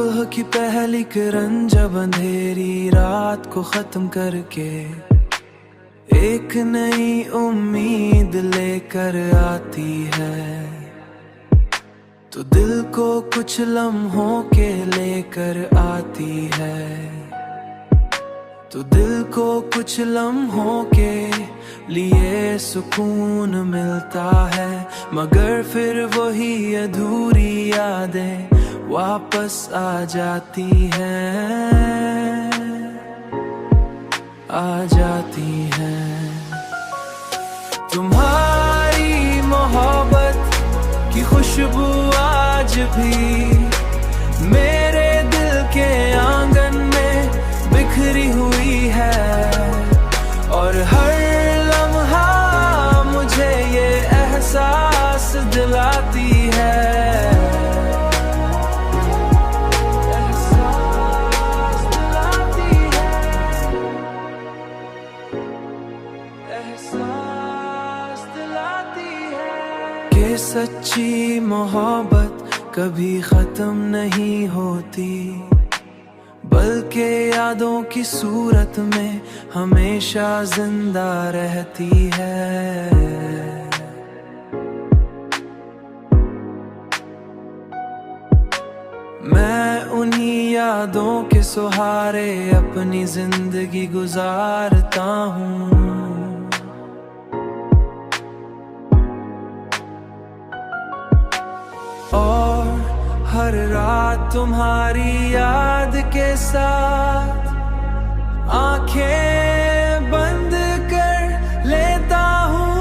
सुबह की पहली किरण जब अंधेरी रात को खत्म करके एक नई उम्मीद लेकर आती है, तो दिल को कुछ लम्हों के लेकर आती है, तो दिल को कुछ लम्हों के लिए सुकून मिलता है। मगर फिर वही अधूरी यादें वापस आ जाती हैं, आ जाती हैं। तुम्हारी मोहब्बत की खुशबू आज भी मेरे दिल के आंगन में बिखरी हुई है, और हर लम्हा मुझे ये एहसास दिलाती है, एहसास दिलाती है, एहसास दिलाती है कि सच्ची मोहब्बत कभी खत्म नहीं होती, बल्कि यादों की सूरत में हमेशा जिंदा रहती है। मैं उन्हीं यादों के सहारे अपनी जिंदगी गुजारता हूँ, और हर रात तुम्हारी याद के साथ आंखें बंद कर लेता हूँ।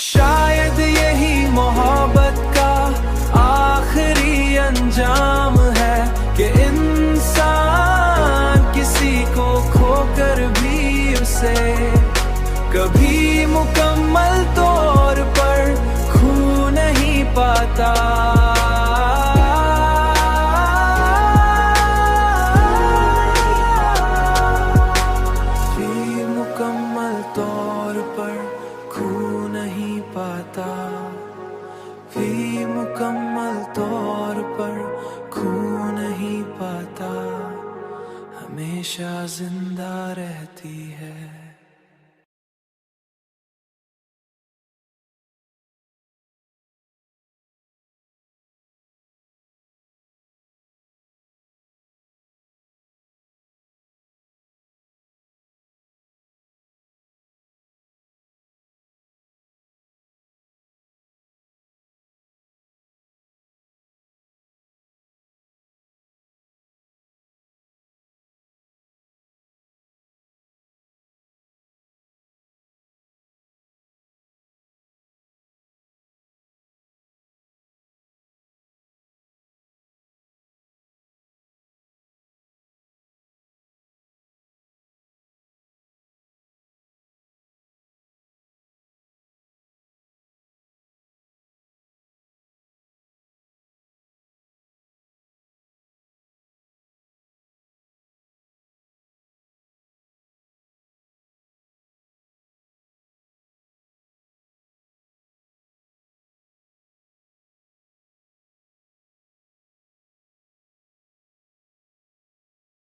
शायद यही मोहब्बत का आखिरी अंजाम है कि इंसान किसी को खोकर भी उसे कभी मुकम्मल तौर पर खो नहीं पाता। भी मुकम्मल तौर पर खो नहीं पाता, भी मुकम्मल तौर पर खो नहीं पाता, हमेशा जिंदा रहती है।